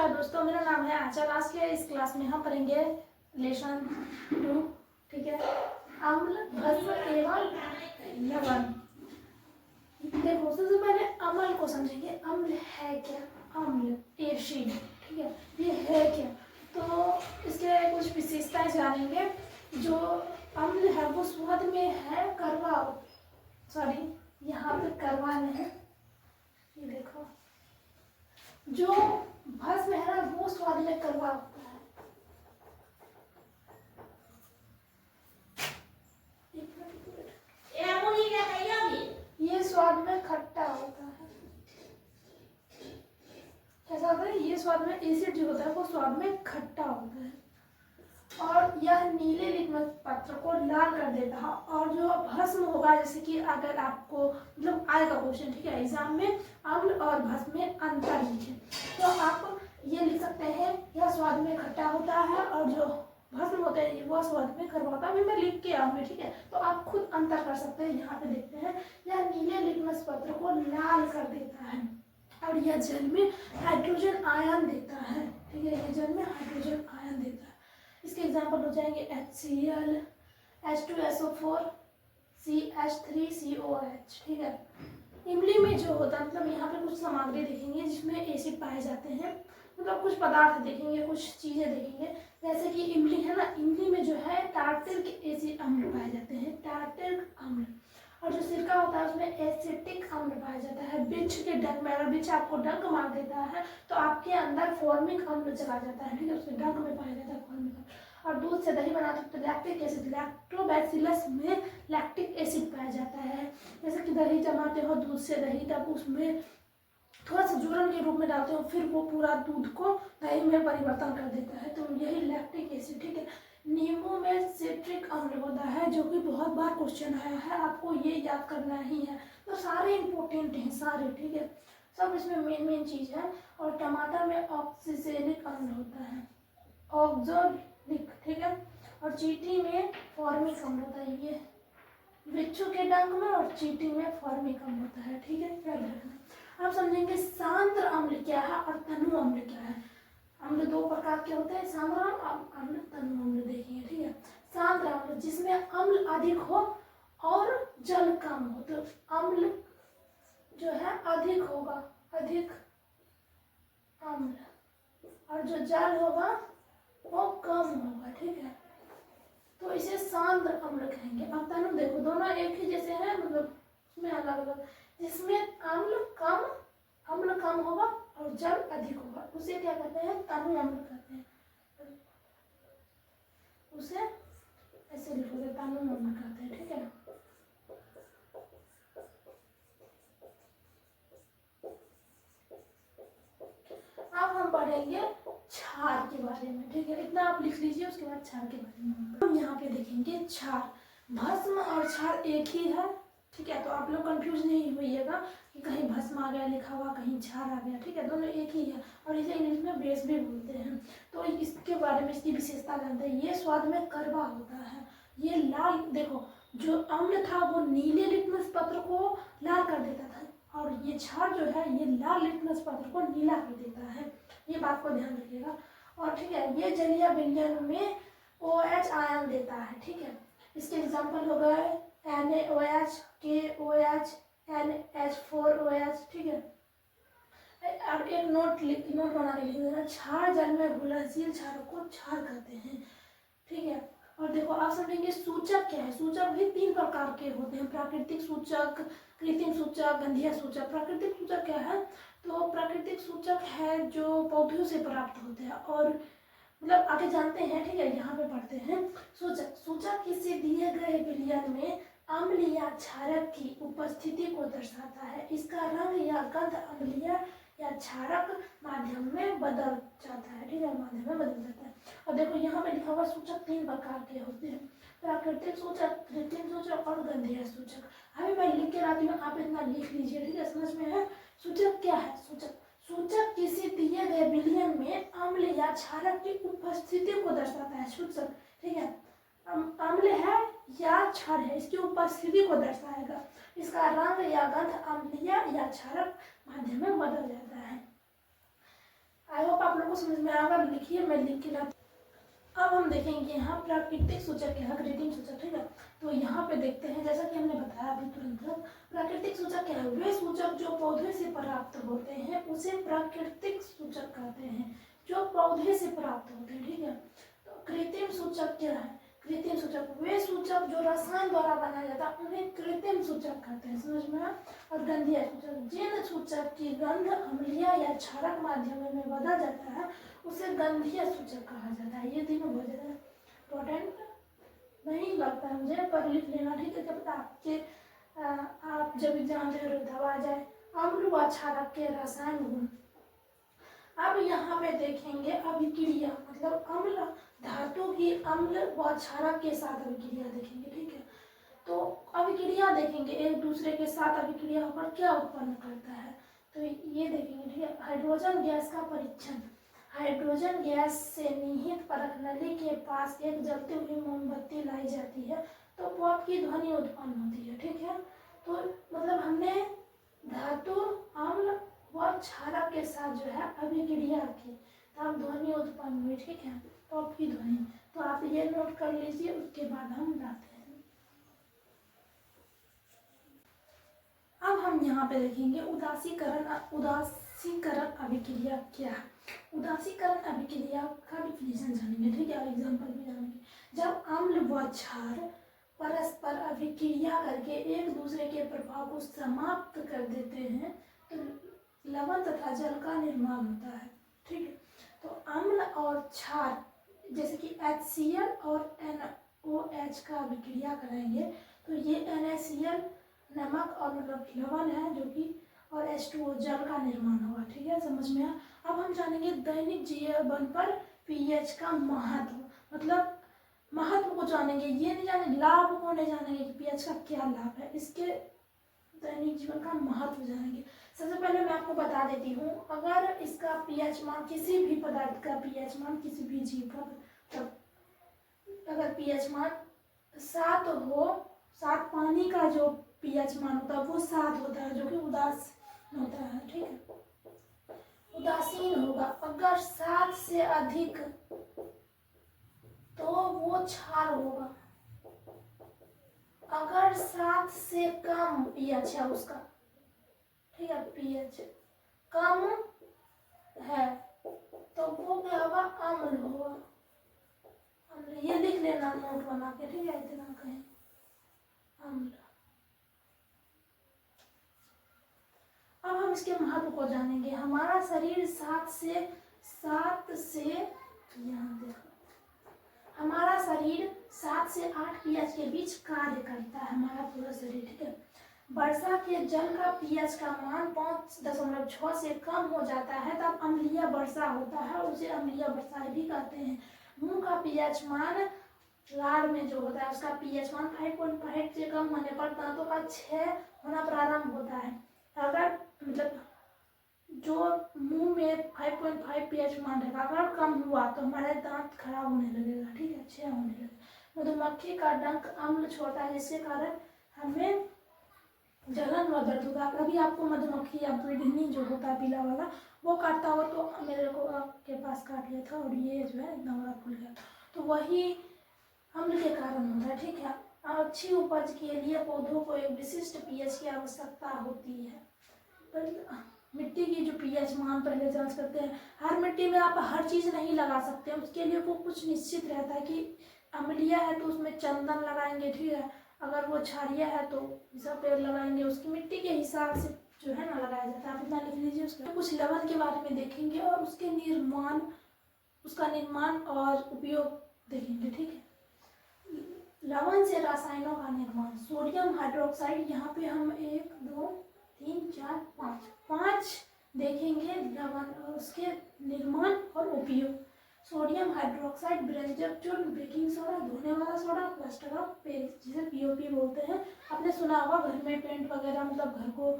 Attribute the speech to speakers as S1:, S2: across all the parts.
S1: नमस्कार दोस्तों, मेरा नाम है आंचल। आज के इस क्लास में हम पढ़ेंगे लेसन 2। ठीक है, अम्ल, भस्म एवं लवण। देखो, सबसे पहले अम्ल को समझेंगे। अम्ल है क्या? अम्ल एसिड, ठीक है, ये है क्या? तो इसके कुछ विशेषताएं जानेंगे। जो अम्ल है वो स्वाद में है कड़वा, सॉरी यहाँ पे कड़वा नहीं, ये देखो, जो भस्म है ना वो स्वाद में कड़वा होता है। ये स्वाद में खट्टा होता है। कैसा होता है? ये स्वाद में एसिड जो होता है वो स्वाद में खट्टा होता है और यह नीले लिटमस पत्र को लाल कर देता है। और जो भस्म होगा, जैसे कि अगर आपको मतलब आएगा क्वेश्चन, ठीक है, एग्जाम में, अम्ल और भस्म में अंतर लिखें, तो आप ये लिख सकते हैं यह स्वाद में खट्टा होता है और जो भस्म होता है वो स्वाद में कड़वा होता है। अभी मैं लिख के आऊँगी, ठीक है, तो आप खुद अंतर कर सकते हैं। यहाँ पे देखते हैं, यह नीले लिटमस पत्र को लाल कर देता है और यह जल में हाइड्रोजन आयन देता है। ठीक है, यह जल में हाइड्रोजन आयन देता है। इसके एग्जाम्पल हो जाएंगे HCl, H2SO4, CH3COH। ठीक है, इमली में जो होता है, मतलब यहाँ पे कुछ सामग्री देखेंगे जिसमें एसिड पाए जाते हैं, मतलब कुछ पदार्थ देखेंगे, कुछ चीजें देखेंगे। जैसे कि इमली है ना, इमली में जो है टार्टरिक एसिड अम्ल पाए जाते हैं, टार्टरिक अम्ल। और जो सिरका होता है उसमें एसिटिक अम्ल पाया जाता है। बिच्छू के डंक में, अगर बिच्छू आपको डंक मार देता है तो आपके अंदर फॉर्मिक अम्ल चला जाता है, ठीक है, उसके डंक में पाया जाता है फॉर्मिक अम्ल। और दूध से दही बनाते हैं तो लैक्टिक एसिड, लैक्टोबैसिलस में लैक्टिक एसिड पाया जाता है। जैसे कि दही जमाते हो दूध से दही, तब उसमें थोड़ा सा जूरन के रूप में डालते हो, फिर वो पूरा दूध को दही में परिवर्तन कर देता है, तो यही लैक्टिक एसिड। ठीक है, नींबू में सिट्रिक अम्ल होता है, जो कि बहुत बार क्वेश्चन आया है, आपको ये याद करना ही है। तो सारे इंपॉर्टेंट हैं सारे, ठीक है, सब इसमें मेन चीज है। और टमाटर में ऑक्सीजेनिक अम्ल होता है, ऑक्सोलिक, ठीक है, और चींटी में फॉर्मिक अम्ल होता है। ये बिच्छू के डंक में और चींटी में फॉर्मिक अम्ल होता है। ठीक है, याद रखना। आप समझेंगे सांद्र अम्ल क्या है और तनु अम्ल क्या है। अम्ल दो प्रकार के होते हैं, सांद्र अम्ल, तनु अम्ल देखेंगे। ठीक है, सांद्र अम्ल जिसमें अम्ल अधिक हो और जल कम हो, तो अम्ल जो है अधिक होगा, अधिक अम्ल, और जो जल होगा वो कम होगा। ठीक है, तो इसे सांद्र अम्ल कहेंगे। अब तनु देखो, दोनों एक ही जैसे हैं, मतलब उसमें अलग अलग, जिसमें अम्ल कम होगा और जल अधिक होगा, उसे क्या कहते हैं? तनु अम्ल कहते हैं। उसे ऐसे लिखोगे, तनु अम्ल कहते हैं। ठीक है, अब हम पढ़ेंगे क्षार के बारे में। ठीक है, इतना आप लिख लीजिए, उसके बाद क्षार के बारे में हम यहाँ पे देखेंगे। क्षार, भस्म और क्षार एक ही है। ठीक है, तो आप लोग कंफ्यूज नहीं होइएगा कि कहीं भस्म आ गया लिखा हुआ, कहीं क्षार आ गया। ठीक है, दोनों एक ही है और इसे इंग्लिश में बेस भी बोलते हैं। तो इसके बारे में, इसकी विशेषता जानते हैं। ये स्वाद में कड़वा होता है। ये लाल, देखो, जो अम्ल था वो नीले लिटमस पत्र को लाल कर देता था और ये क्षार जो है ये लाल लिटमस पत्र को नीला कर देता है। ये बात को ध्यान रखिएगा। और ठीक है, ये जलीय विलयन में OH आयन देता है। ठीक है, इसके एग्जाम्पल हो गए NaOH, KOH, NH4OH। ठीक है, और एक नोट बना के लिख देना, क्षार जल में घुलनशील क्षारों को क्षार कहते हैं। ठीक है, और देखो आप समझेंगे सूचक क्या है। सूचक भी 3 प्रकार के होते हैं, प्राकृतिक सूचक, कृत्रिम सूचक, गंधीय सूचक। प्राकृतिक सूचक क्या है? तो प्राकृतिक सूचक है जो पौधों से प्राप्त होते हैं, और मतलब आगे जानते हैं। ठीक है, यहाँ पे पढ़ते हैं। सूचक किसी दिए गए विलयन में अम्ल या क्षारक की उपस्थिति को दर्शाता है। इसका रंग या गंध अम्लीय या क्षारक माध्यम में बदल जाता है। ठीक है, माध्यम में बदल जाता है। और देखो यहाँ पे लिखा हुआ सूचक 3 प्रकार के होते हैं, प्राकृतिक सूचक, कृत्रिम सूचक और गंधीय सूचक। अभी मैं लिख के लाती हूँ, आप इतना लिख लीजिए। ठीक है, समझ में है? सूचक क्या है? सूचक किसी दिए गए विलयन में अम्ल या क्षारक की उपस्थिति को दर्शाता है। सूचक, ठीक है, अम्ल है या क्षार है, इसकी उपस्थिति को दर्शाएगा। इसका रंग या गंध अम्लीय या क्षारक माध्यम में बदल जाता है। आई होप आप लोगों को समझ में आएगा। लिखिए, मैं लिख के लाती। अब हम देखेंगे यहाँ प्राकृतिक सूचक क्या है, कृत्रिम सूचक, ठीक है। तो यहाँ पे देखते हैं, जैसा कि हमने बताया अभी तुरंत, प्राकृतिक सूचक क्या है? वे सूचक जो पौधे से प्राप्त होते हैं उसे प्राकृतिक सूचक कहते हैं, जो पौधे से प्राप्त होते हैं, ठीक है। तो कृत्रिम सूचक क्या है? कृत्रिम सूचक वे सूचक जो रसायन द्वारा बनाया जाता है उन्हें कृत्रिम सूचक कहते हैं, समझ में आया। और गंधीय सूचक, जिन सूचक की गंध अम्लीय या क्षारक माध्यम में बदल जाता है उसे गंधीय सूचक कहा जाता है। ये तीनों बहुत ज्यादा इम्पोर्टेंट नहीं लगता है मुझे, पर लिख लेना, ठीक है। क्या पता आपके आप जब एग्जाम दे रहे हो तब आ जाए। अम्ल व क्षारक के रसायन गुण। अब यहाँ पे देखेंगे अभिक्रिया, मतलब अम्ल धातु की अम्ल व क्षारक के साथ अभिक्रिया देखेंगे, ठीक है। तो अभिक्रिया देखेंगे, एक दूसरे के साथ अभिक्रिया होकर क्या उत्पन्न करता है, तो ये देखेंगे, ठीक है। हाइड्रोजन गैस का परीक्षण। हाइड्रोजन गैस से निहित परख नली के पास एक जलती हुई मोमबत्ती लाई जाती है तो पॉप की ध्वनि उत्पन्न होती है, ठीक है। तो मतलब हमने धातु अम्ल व क्षारक के साथ जो है अभिक्रिया की, तब ध्वनि उत्पन्न हुई, ठीक है, पॉप की ध्वनि। तो आप ये नोट कर लीजिए, उसके बाद हम जाते हैं। अब हम यहाँ पे देखेंगे उदासीकरण। उदासीकरण अभिक्रिया क्या है? उदासीकरण अभिक्रिया का डिफिनेशन जानेंगे, ठीक है, एग्जांपल भी जानेंगे। जब अम्ल व क्षार परस्पर अभिक्रिया करके एक दूसरे के प्रभाव को समाप्त कर देते हैं तो लवण तथा जल का निर्माण होता है, ठीक है। तो अम्ल और क्षार जैसे कि HCl और NOH का अभिक्रिया कराएंगे तो ये NaCl नमक और मतलब लवण है जो कि, और H2O जल का निर्माण होगा, ठीक है, समझ में आया। अब हम जानेंगे दैनिक जीवन पर पीएच का महत्व, मतलब महत्व को जानेंगे, ये नहीं जानेंगे, लाभ को नहीं जानेंगे कि पीएच का क्या लाभ है, इसके दैनिक जीवन का महत्व जानेंगे। सबसे पहले मैं आपको बता देती हूँ, अगर इसका पीएच मान, किसी भी पदार्थ का पीएच मान, किसी भी जीव का, तब अगर पीएच मान 7 हो, 7 पानी का जो पीएच मान होता है वो 7 होता है, जो कि उदासीन होता है, ठीक है, उदासीन होगा। अगर 7 से अधिक तो वो क्षार होगा। अगर 7 से कम पीएच है उसका, ठीक है, पीएच कम है तो वो क्या होगा? अम्ल होगा। अम्ल, ये लिख लेना नोट बना के, ठीक है, इतना कहें अम्ल। अब हम इसके महत्व को जानेंगे। हमारा शरीर 7 से यहाँ देखो, हमारा शरीर 7 से 8 पीएच के बीच कार्य करता है, हमारा पूरा शरीर, ठीक है। वर्षा के जल का पीएच का मान 5.6 से कम हो जाता है तब अम्लीय वर्षा होता है, उसे अम्लीय वर्षा भी कहते हैं। मुंह का पीएच मान, लार में जो होता है उसका पीएच मान 5.5 से कम होने पर दांतों का क्षय होना प्रारंभ होता है। अगर मतलब जो मुंह में 5.5 पीएच मान रहेगा, अगर कम हुआ तो हमारे दांत खराब होने लगेगा, ठीक है, क्षय होने लगेगा। मधुमक्खी का डंक अम्ल छोड़ता है जिसके कारण हमें जलन व दर्द होगा। अभी आपको मधुमक्खी या बिढ़नी जो होता है पीला वाला वो काटता हो, तो मेरे को आपके पास काट लिया था और ये जो है इतना बड़ा फूल गया, तो वही अम्ल के कारण होता है, ठीक है। अच्छी उपज के लिए पौधों को एक विशिष्ट पीएच की आवश्यकता होती है। पर मिट्टी की जो पीएच मान पहले जांच करते हैं। हर मिट्टी में आप हर चीज़ नहीं लगा सकते, उसके लिए वो कुछ निश्चित रहता है कि अम्लीय है तो उसमें चंदन लगाएंगे, ठीक है, अगर वो क्षारीय है तो सब पेड़ लगाएंगे, उसकी मिट्टी के हिसाब से जो है ना लगाया जाता है। आप इतना लिख लीजिए। उसके कुछ लवण के बारे में देखेंगे और उसके निर्माण, उसका निर्माण और उपयोग देखेंगे, ठीक है। लवण से रसायनों का निर्माण। सोडियम हाइड्रोक्साइड, यहाँ पे हम 1 2 3 4 5 देखेंगे लवण और उसके निर्माण और उपयोग। सोडियम हाइड्रोक्साइड व्यंजक चूर्ण, बेकिंग सोडा, धोने वाला सोडा, प्लास्टर ऑफ पेरिस जिसे पीओपी बोलते हैं। आपने सुना होगा घर में पेंट वगैरह, मतलब घर को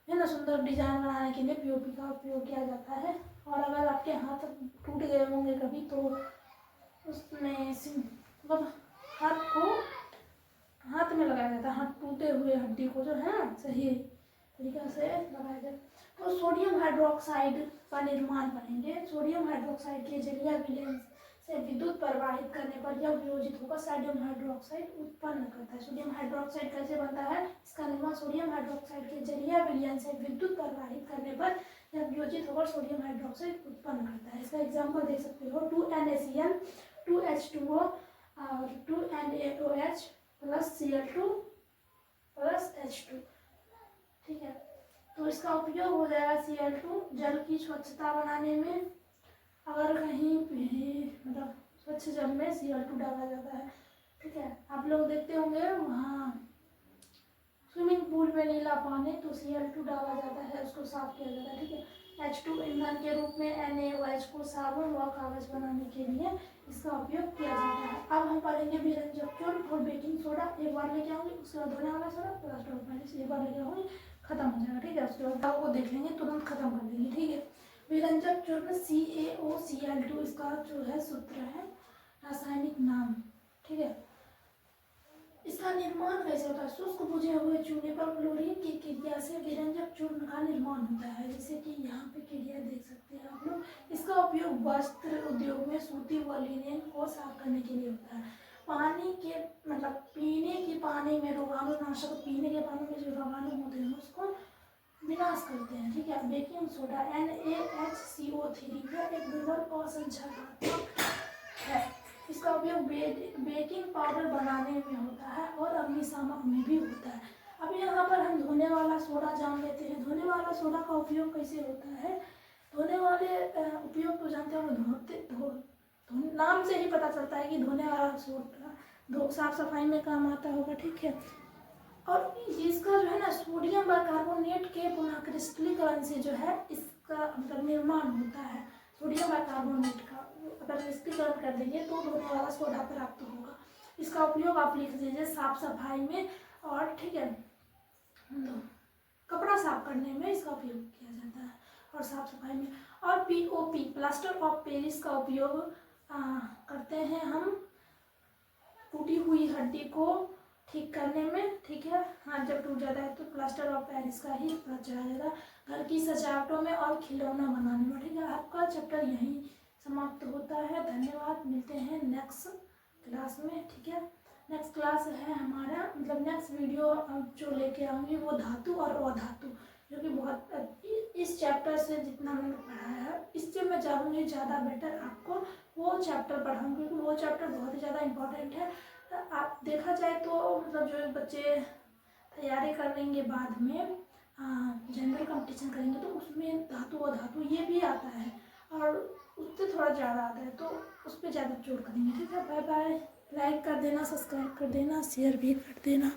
S1: है ना सुंदर डिजाइन बनाने के लिए पीओपी का उपयोग किया जाता है। और अगर आपके हाथ टूट गए होंगे कभी तो उसमें मतलब हाथ में लगाया जाता है, हाथ टूटे हुए हड्डी को जो है ना सही तरीके से लगाया जाए। तो सोडियम हाइड्रोक्साइड का निर्माण करेंगे। सोडियम हाइड्रोक्साइड के जलीय विलयन से विद्युत प्रवाहित करने पर यह वियोजित होकर सोडियम हाइड्रोक्साइड उत्पन्न करता है। सोडियम हाइड्रोक्साइड कैसे बनता है? इसका निर्माण सोडियम हाइड्रोक्साइड के जलीय विलयन से विद्युत प्रवाहित करने पर यह वियोजित होकर सोडियम हाइड्रोक्साइड उत्पन्न करता है। इसका एग्जाम्पल दे सकते हो 2NaCl 2H2O और 2NaOH plus Cl2 plus H2। ठीक है, तो इसका उपयोग हो जाएगा Cl2 जल की स्वच्छता बनाने में। अगर कहीं भी मतलब स्वच्छ जल में Cl2 डाला जाता है। ठीक है, आप लोग देखते होंगे वहाँ स्विमिंग पूल में नीला पानी तो Cl2 डाला जाता है, उसको साफ किया जाता है। ठीक है, H2 ईंधन के रूप में NaOH को साबुन व कागज बनाने के लिए इसका उपयोग किया जाता है। अब हम पढ़ेंगे विरंजक चूर्ण और बेकिंग सोडा। एक बार लेके आऊंगी, उसके बाद धोने वाला सोडा प्लास्टर ऑफ पेरिस एक बार लेके आऊंगी, खत्म हो जाएगा। ठीक है, उसके बाद आपको देख लेंगे, तुरंत खत्म कर देंगे। ठीक है, विरंजक चूर्ण CaOCl2 इसका जो है सूत्र है, रासायनिक नाम। ठीक है, इसका निर्माण कैसे होता है? शुष्क बुझे हुए चूने पर क्लोरीन की क्रिया से विरंजक चूर्ण का निर्माण होता है, जैसे कि यहाँ पे क्रिया देख सकते हैं आप लोग। इसका उपयोग वस्त्र उद्योग में सूती व लिनेन को साफ करने के लिए होता है। पानी के मतलब पीने के पानी में रोगाणुनाशक, पीने के पानी में जो रोगाणु होते हैं उसको विनाश करते हैं। ठीक है, बेकिंग सोडा NaHCO3 का एक दुर्बल असंक्षारक है। इसका उपयोग बेकिंग पाउडर बनाने में होता है और अग्निशामक में भी होता है। अब यहाँ पर हम धोने वाला सोडा जान लेते हैं। धोने वाला सोडा का उपयोग कैसे होता है? धोने वाले उपयोग तो जानते हो, नाम से ही पता चलता है कि धोने वाला सोडा साफ सफाई में काम आता होगा। ठीक है, और इसका जो है ना सोडियम बाइकार्बोनेट के पुनःक्रिस्टलीकरण से जो है इसका मतलब निर्माण होता है। सोडियम बाइकार्बोनेट का अगर क्रिस्टलीकरण कर देंगे तो धोने वाला सोडा प्राप्त होगा। इसका उपयोग आप लिख दीजिए साफ सफाई में और ठीक है तो कपड़ा साफ करने में इसका उपयोग किया जाता है और साफ सफाई में। और POP प्लास्टर ऑफ पेरिस का उपयोग करते हैं हम टूटी हुई हड्डी को ठीक करने में। ठीक है, हाथ जब टूट जाता है तो प्लास्टर ऑफ पेरिस का ही पता चला जाएगा घर की सजावटों में और खिलौना बनाने में। ठीक है, आपका चैप्टर यहीं समाप्त होता है। धन्यवाद, मिलते हैं नेक्स्ट क्लास में। ठीक है, नेक्स्ट क्लास है हमारा मतलब नेक्स्ट वीडियो जो लेके आऊँगी वो धातु और अधातु, जो कि बहुत इस चैप्टर से जितना मैंने पढ़ाया है इससे मैं जाऊँगी ज़्यादा बेटर आपको वो चैप्टर पढ़ाऊँगी, क्योंकि वो चैप्टर बहुत ही ज़्यादा इम्पोर्टेंट है। आप देखा जाए तो मतलब जो बच्चे तैयारी कर लेंगे बाद में जनरल कंपटीशन करेंगे तो उसमें धातु और धातु ये भी आता है और उससे थोड़ा ज़्यादा आता है, तो उस पर ज़्यादा जोर करेंगे। ठीक है, बाय बाय। लाइक कर देना, सब्सक्राइब कर देना, शेयर भी कर देना।